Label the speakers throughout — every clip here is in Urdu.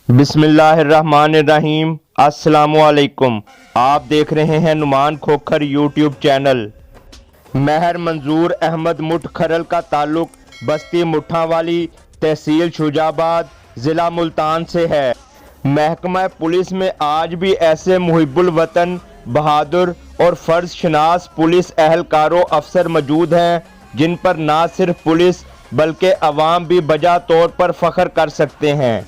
Speaker 1: بسم اللہ الرحمن الرحیم۔ السلام علیکم۔ آپ دیکھ رہے ہیں نعمان کھوکھر یوٹیوب چینل۔ مہر منظور احمد مٹھ کھرل کا تعلق بستی مٹھاں والی تحصیل شجاع آباد ضلع ملتان سے ہے۔ محکمہ پولیس میں آج بھی ایسے محب الوطن، بہادر اور فرض شناس پولیس اہلکاروں افسر موجود ہیں جن پر نہ صرف پولیس بلکہ عوام بھی بجا طور پر فخر کر سکتے ہیں۔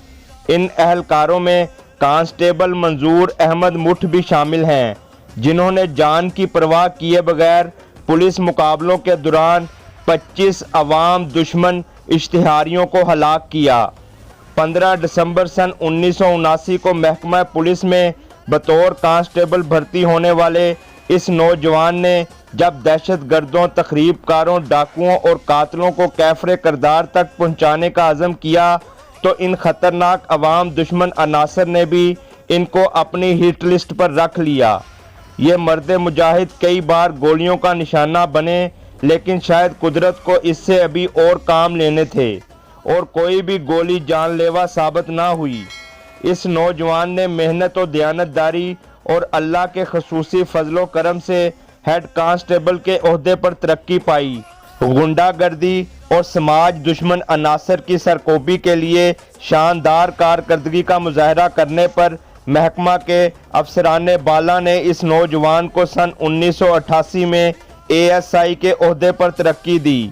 Speaker 1: ان اہلکاروں میں کانسٹیبل منظور احمد مٹھ بھی شامل ہیں، جنہوں نے جان کی پرواہ کیے بغیر پولیس مقابلوں کے دوران 25 عوام دشمن اشتہاریوں کو ہلاک کیا۔ 15 دسمبر سن 1979 کو محکمہ پولیس میں بطور کانسٹیبل بھرتی ہونے والے اس نوجوان نے جب دہشت گردوں، تخریب کاروں، ڈاکوؤں اور قاتلوں کو کیفر کردار تک پہنچانے کا عزم کیا تو ان خطرناک عوام دشمن عناصر نے بھی ان کو اپنی ہٹ لسٹ پر رکھ لیا۔ یہ مرد مجاہد کئی بار گولیوں کا نشانہ بنے، لیکن شاید قدرت کو اس سے ابھی اور کام لینے تھے اور کوئی بھی گولی جان لیوا ثابت نہ ہوئی۔ اس نوجوان نے محنت و دیانتداری اور اللہ کے خصوصی فضل و کرم سے ہیڈ کانسٹیبل کے عہدے پر ترقی پائی۔ غنڈہ گردی اور سماج دشمن عناصر کی سرکوبی کے لیے شاندار کارکردگی کا مظاہرہ کرنے پر محکمہ کے افسران بالا نے اس نوجوان کو سن 1988 میں ASI کے عہدے پر ترقی دی،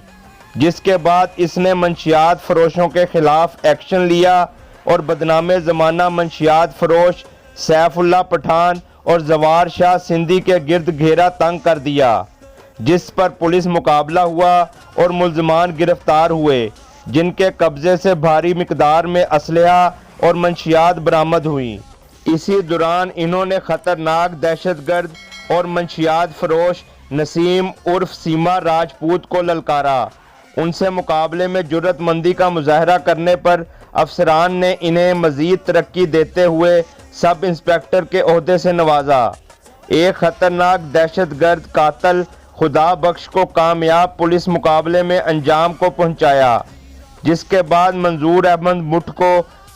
Speaker 1: جس کے بعد اس نے منشیات فروشوں کے خلاف ایکشن لیا اور بدنام زمانہ منشیات فروش سیف اللہ پٹھان اور زوار شاہ سندھی کے گرد گھیرا تنگ کر دیا، جس پر پولیس مقابلہ ہوا اور ملزمان گرفتار ہوئے، جن کے قبضے سے بھاری مقدار میں اسلحہ اور منشیات برآمد ہوئیں۔ اسی دوران انہوں نے خطرناک دہشت گرد اور منشیات فروش نسیم عرف سیما راجپوت کو للکارا۔ ان سے مقابلے میں جرأت مندی کا مظاہرہ کرنے پر افسران نے انہیں مزید ترقی دیتے ہوئے سب انسپکٹر کے عہدے سے نوازا۔ ایک خطرناک دہشت گرد قاتل خدا بخش کو کامیاب پولیس مقابلے میں انجام کو پہنچایا، جس کے بعد منظور احمد مٹھ کو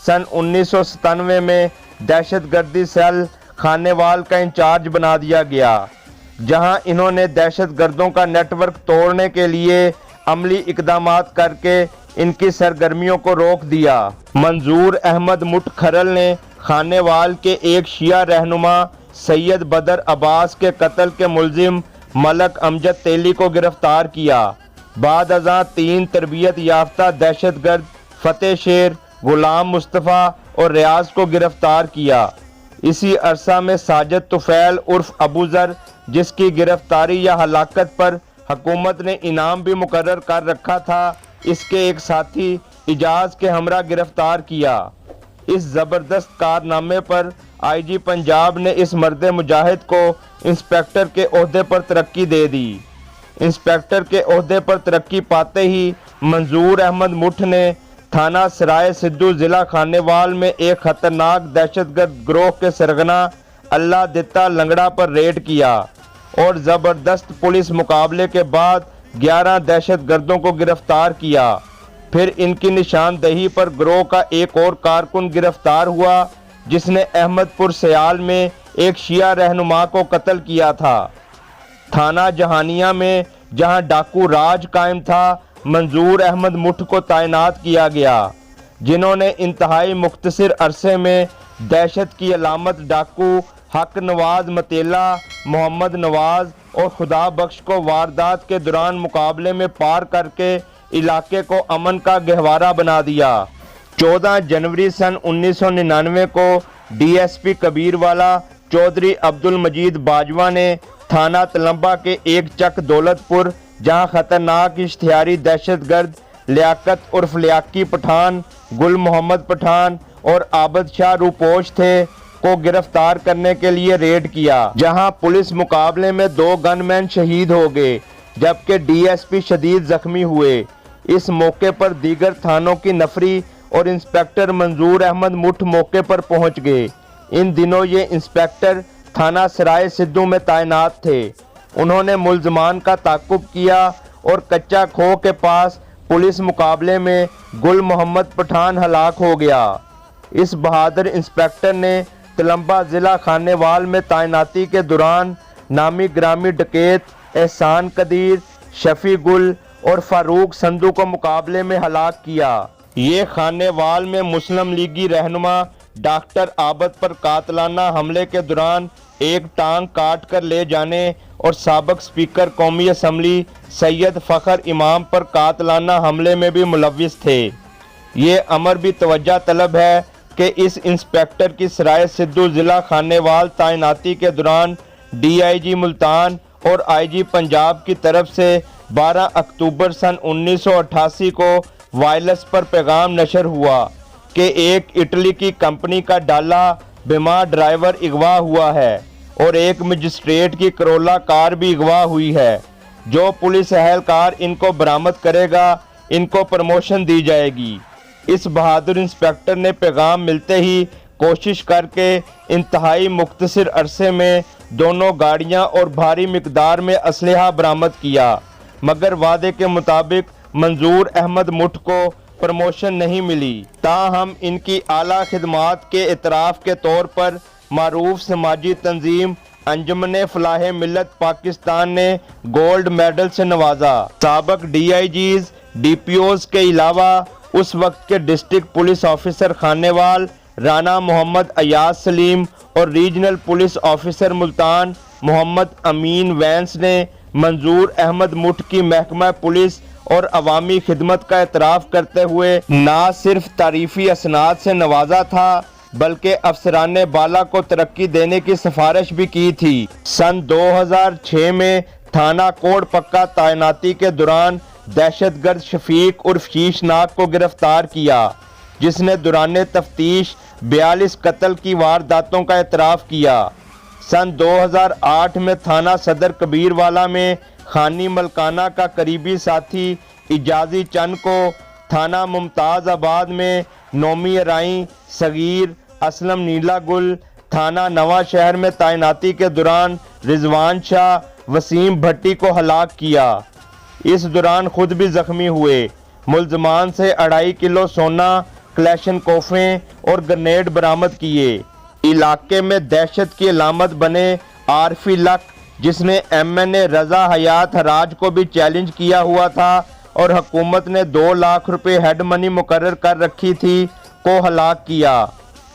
Speaker 1: سن 1997 میں دہشت گردی سیل خانیوال کا انچارج بنا دیا گیا، جہاں انہوں نے دہشت گردوں کا نیٹ ورک توڑنے کے لیے عملی اقدامات کر کے ان کی سرگرمیوں کو روک دیا۔ منظور احمد مٹھ کھرل نے خانیوال کے ایک شیعہ رہنما سید بدر عباس کے قتل کے ملزم ملک امجد تیلی کو گرفتار کیا۔ بعد ازاں 3 تربیت یافتہ دہشت گرد فتح شیر، غلام مصطفیٰ اور ریاض کو گرفتار کیا۔ اسی عرصہ میں ساجد طفیل عرف ابو ذر، جس کی گرفتاری یا ہلاکت پر حکومت نے انعام بھی مقرر کر رکھا تھا، اس کے ایک ساتھی اجاز کے ہمراہ گرفتار کیا۔ اس زبردست کارنامے پر IG پنجاب نے اس مرد مجاہد کو انسپکٹر کے عہدے پر ترقی دے دی۔ انسپکٹر کے عہدے پر ترقی پاتے ہی منظور احمد مٹھ نے تھانہ سرائے سدھو ضلع خانیوال میں ایک خطرناک دہشت گرد گروہ کے سرغنہ اللہ دتا لنگڑا پر ریڈ کیا اور زبردست پولیس مقابلے کے بعد 11 دہشت گردوں کو گرفتار کیا۔ پھر ان کی نشاندہی پر گروہ کا ایک اور کارکن گرفتار ہوا، جس نے احمد پور سیال میں ایک شیعہ رہنما کو قتل کیا تھا۔ تھانہ جہانیہ میں جہاں ڈاکو راج قائم تھا، منظور احمد مٹھ کو تعینات کیا گیا، جنہوں نے انتہائی مختصر عرصے میں دہشت کی علامت ڈاکو حق نواز متیلا، محمد نواز اور خدا بخش کو واردات کے دوران مقابلے میں پار کر کے علاقے کو امن کا گہوارہ بنا دیا۔ 14 جنوری سن 1999 کو DSP کبیر والا چودھری عبد المجید باجوہ نے تھانہ تلمبا کے ایک چک دولت پور، جہاں خطرناک اشتہاری دہشت گرد لیاقت عرف لیاقی پٹھان، گل محمد پٹھان اور عابد شاہ روپوش تھے، کو گرفتار کرنے کے لیے ریڈ کیا، جہاں پولیس مقابلے میں 2 گن مین شہید ہو گئے جبکہ DSP شدید زخمی ہوئے۔ اس موقع پر دیگر تھانوں کی نفری اور انسپکٹر منظور احمد مٹھ موقع پر پہنچ گئے۔ ان دنوں یہ انسپکٹر تھانہ سرائے سدھو میں تعینات تھے۔ انہوں نے ملزمان کا تعاقب کیا اور کچا کھو کے پاس پولیس مقابلے میں گل محمد پٹھان ہلاک ہو گیا۔ اس بہادر انسپکٹر نے تلمبہ ضلع خانیوال میں تعیناتی کے دوران نامی گرامی ڈکیت احسان قدیر، شفیع گل اور فاروق سندھو کو مقابلے میں ہلاک کیا۔ یہ خانیوال میں مسلم لیگی رہنما ڈاکٹر عابد پر قاتلانہ حملے کے دوران ایک ٹانگ کاٹ کر لے جانے اور سابق اسپیکر قومی اسمبلی سید فخر امام پر قاتلانہ حملے میں بھی ملوث تھے۔ یہ امر بھی توجہ طلب ہے کہ اس انسپکٹر کی سرائے سدھو ضلع خانیوال تعیناتی کے دوران ڈی آئی جی ملتان اور آئی جی پنجاب کی طرف سے 12 اکتوبر سن 1988 کو وائرلیس پر پیغام نشر ہوا کہ ایک اٹلی کی کمپنی کا ڈالا بیمار ڈرائیور اغوا ہوا ہے اور ایک مجسٹریٹ کی کرولا کار بھی اغوا ہوئی ہے۔ جو پولیس اہلکار ان کو برآمد کرے گا ان کو پروموشن دی جائے گی۔ اس بہادر انسپکٹر نے پیغام ملتے ہی کوشش کر کے انتہائی مختصر عرصے میں دونوں گاڑیاں اور بھاری مقدار میں اسلحہ برآمد کیا، مگر وعدے کے مطابق منظور احمد مٹھ کو پروموشن نہیں ملی۔ تاہم ان کی اعلیٰ خدمات کے اعتراف کے طور پر معروف سماجی تنظیم انجمن فلاح ملت پاکستان نے گولڈ میڈل سے نوازا۔ سابق D I Gs, D P Os کے علاوہ اس وقت کے district police officer Khanewal Rana Muhammad Ayaz Saleem اور regional police officer Multan Muhammad Amin Wains نے منظور احمد مٹھ کی محکمہ پولیس اور عوامی خدمت کا اعتراف کرتے ہوئے نہ صرف تعریفی اسناد سے نوازا تھا بلکہ افسران بالا کو ترقی دینے کی سفارش بھی کی تھی۔ سن 2006 میں تھانہ کوڑ پکا تعیناتی کے دوران دہشت گرد شفیق عرف شیش ناگ کو گرفتار کیا، جس نے دوران تفتیش 42 قتل کی وارداتوں کا اعتراف کیا۔ سن 2008 میں تھانہ صدر کبیر والا میں خانی ملکانہ کا قریبی ساتھی اجازی چند کو، تھانہ ممتاز آباد میں نومی ارائیں صغیر اسلم نیلا گل، تھانہ نواں شہر میں تعیناتی کے دوران رضوان شاہ وسیم بھٹی کو ہلاک کیا۔ اس دوران خود بھی زخمی ہوئے۔ ملزمان سے 2.5 کلو سونا، کلیشن کوفیں اور گرنیڈ برآمد کیے۔ علاقے میں دہشت کی علامت بنے عارفی لک، جس نے ایم این اے رضا حیات حراج کو بھی چیلنج کیا ہوا تھا اور حکومت نے 2 لاکھ روپے ہیڈ منی مقرر کر رکھی تھی، کو ہلاک کیا۔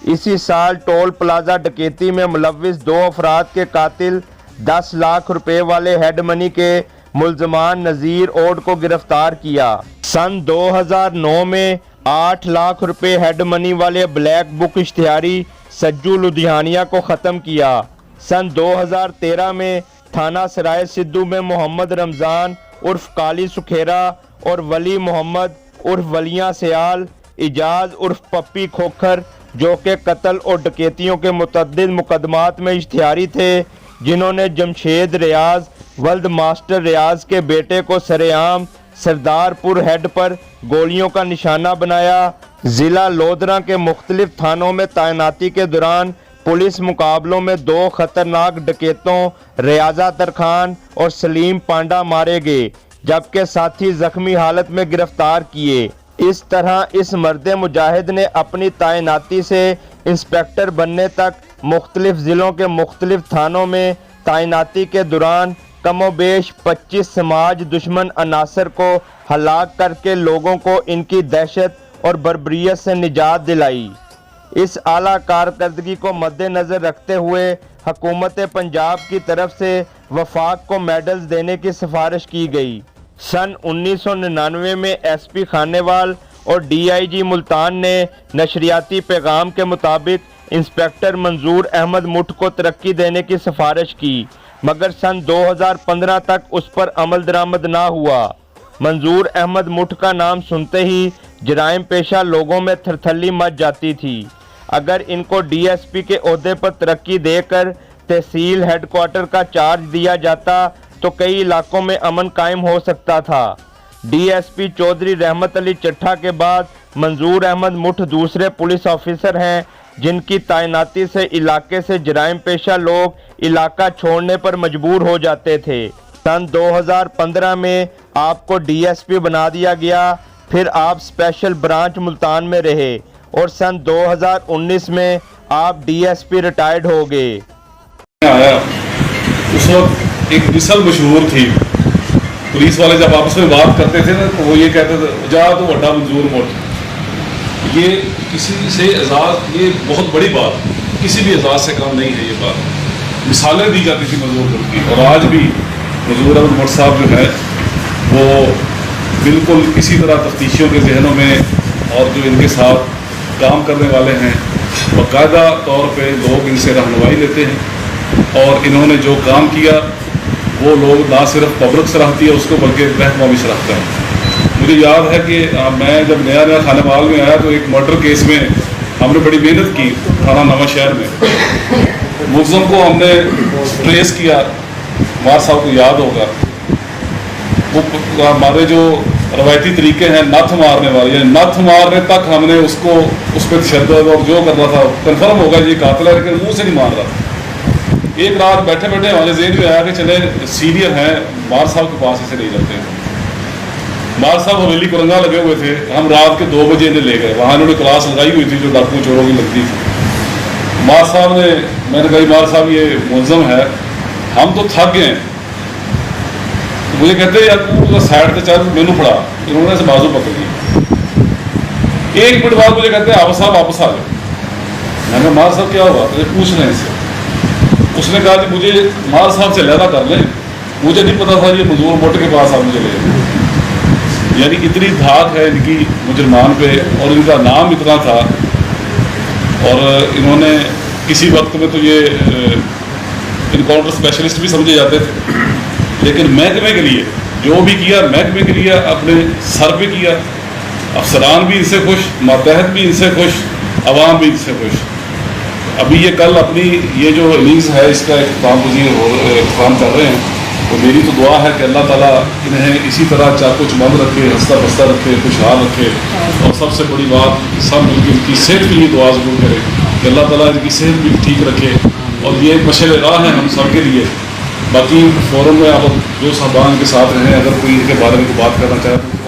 Speaker 1: اسی سال ٹول پلازہ ڈکیتی میں ملوث 2 افراد کے قاتل 10 لاکھ روپے والے ہیڈ منی کے ملزمان نذیر اوڈ کو گرفتار کیا۔ سن 2009 میں 8 لاکھ روپے ہیڈ منی والے بلیک بک اشتہاری سجو لدھیانیہ کو ختم کیا۔ سن 2013 میں تھانہ سرائے سدھو میں محمد رمضان عرف کالی سکھیرا اور ولی محمد عرف ولیاں سیال، اجاز عرف پپی کھوکھر، جو کہ قتل اور ڈکیتیوں کے متعدد مقدمات میں اشتہاری تھے، جنہوں نے جمشید ریاض ولد ماسٹر ریاض کے بیٹے کو سرے عام سردار پور ہیڈ پر گولیوں کا نشانہ بنایا۔ ضلع لودھراں کے مختلف تھانوں میں تعیناتی کے دوران پولیس مقابلوں میں 2 خطرناک ڈکیتوں ریاضہ ترخان اور سلیم پانڈا مارے گئے، جبکہ ساتھی زخمی حالت میں گرفتار کیے۔ اس طرح اس مرد مجاہد نے اپنی تعیناتی سے انسپکٹر بننے تک مختلف ضلعوں کے مختلف تھانوں میں تعیناتی کے دوران کم و بیش 25 سماج دشمن عناصر کو ہلاک کر کے لوگوں کو ان کی دہشت اور بربریت سے نجات دلائی۔ اس اعلیٰ کارکردگی کو مد نظر رکھتے ہوئے حکومت پنجاب کی طرف سے وفاق کو میڈلز دینے کی سفارش کی گئی۔ سن 1999 میں ایس پی خانیوال اور ڈی آئی جی ملتان نے نشریاتی پیغام کے مطابق انسپکٹر منظور احمد مٹھ کو ترقی دینے کی سفارش کی، مگر سن 2015 تک اس پر عمل درآمد نہ ہوا۔ منظور احمد مٹھ کا نام سنتے ہی جرائم پیشہ لوگوں میں تھرتھلی مچ جاتی تھی۔ اگر ان کو ڈی ایس پی کے عہدے پر ترقی دے کر تحصیل ہیڈ کوارٹر کا چارج دیا جاتا تو کئی علاقوں میں امن قائم ہو سکتا تھا۔ D S P Chaudhry Rahmat Ali چٹھا کے بعد منظور احمد مٹھ دوسرے پولیس آفیسر ہیں جن کی تعیناتی سے علاقے سے جرائم پیشہ لوگ علاقہ چھوڑنے پر مجبور ہو جاتے تھے۔ سن 2015 میں آپ کو ڈی ایس پی بنا دیا گیا، پھر آپ اسپیشل برانچ ملتان میں رہے اور سن 2019 میں آپ DSP ریٹائرڈ ہو گئے۔
Speaker 2: آیا اس وقت ایک مثل مشہور تھی، پولیس والے جب آپس میں بات کرتے تھے نا تو وہ یہ کہتے تھے جا تو وڈا منظور مٹ۔ یہ کسی سے اعزاز، یہ بہت بڑی بات، کسی بھی اعزاز سے کم نہیں ہے یہ بات۔ مثالیں دی جاتی تھی منظور مٹ کی، اور آج بھی منظور احمد مٹ صاحب جو ہے وہ بالکل اسی طرح تفتیشیوں کے ذہنوں میں اور جو ان کے ساتھ کام کرنے والے ہیں باقاعدہ طور پہ لوگ ان سے رہنمائی لیتے ہیں، اور انہوں نے جو کام کیا وہ لوگ نہ صرف پبلک سراہتی ہے اس کو بلکہ محکمہ بھی سراہتا ہے۔ مجھے یاد ہے کہ میں جب نیا خانہ مال میں آیا تو ایک مرڈر کیس میں ہم نے بڑی محنت کی تھانہ نواں شہر میں، ملزم کو ہم نے ٹریس کیا، مار صاحب کو یاد ہوگا، وہ ہمارے جو روایتی طریقے ہیں نتھ مارنے والے، یعنی نتھ مارنے تک ہم نے اس کو اس پہ تشدد اور جو کر رہا تھا کنفرم ہوگا یہ قاتل ہے لیکن منہ سے نہیں مار رہا۔ ایک رات بیٹھے بیٹھے ہمارے ذہن میں آیا کہ چلے سینئر ہیں مار صاحب کے پاس ایسے نہیں جاتے۔ مار صاحب حویلی کرنگا لگے ہوئے تھے، ہم رات کے 2 بجے انہیں لے گئے، وہاں انہوں نے کلاس لگائی ہوئی تھی جو ڈاکو چوروں کی لگتی تھی۔ مار صاحب نے، میں نے کہا مار صاحب یہ ملزم ہے، ہم تو تھک گئے ہیں، مجھے کہتے ہیں یار تو سائڈ سے چل مینو پڑا، انہوں نے اسے بازو پکڑ لی۔ 1 منٹ بعد مجھے کہتے ہیں آپ صاحب واپس آ گئے۔ میں نے کہا مار صاحب کیا ہوا؟ مجھے پوچھ رہے ہیں اس سے۔ اس نے کہا کہ مجھے مار صاحب سے علیحدہ کر لیں، مجھے نہیں پتا تھا یہ منظور مٹ کے پاس آپ مجھے لے گئے۔ یعنی اتنی دھاک ہے ان کی مجرمان پہ، اور ان کا نام اتنا تھا، اور انہوں نے کسی وقت میں تو یہ انکاؤنٹر اسپیشلسٹ بھی سمجھے جاتے تھے، لیکن محکمے کے لیے جو بھی کیا محکمے کے لیے اپنے سر پہ کیا۔ افسران بھی ان سے خوش، ماتحت بھی ان سے خوش، عوام بھی ان سے خوش۔ ابھی یہ کل اپنی یہ جو اننگز ہے اس کا اختتام کر رہے ہیں، تو میری تو دعا ہے کہ اللہ تعالیٰ انہیں اسی طرح چاقو چبند رکھے، ہنستا بستہ رکھے، خوشحال رکھے، اور سب سے بڑی بات سب مل کے ان کی صحت کے لیے دعا ضرور کرے کہ اللہ تعالیٰ ان کی صحت بھی ٹھیک رکھے، اور یہ ایک مشعل راہ ہے ہم سب کے لیے۔ باقی فورم میں آپ جو صاحبان کے ساتھ رہیں، اگر کوئی ان کے بارے میں بات کرنا چاہے تو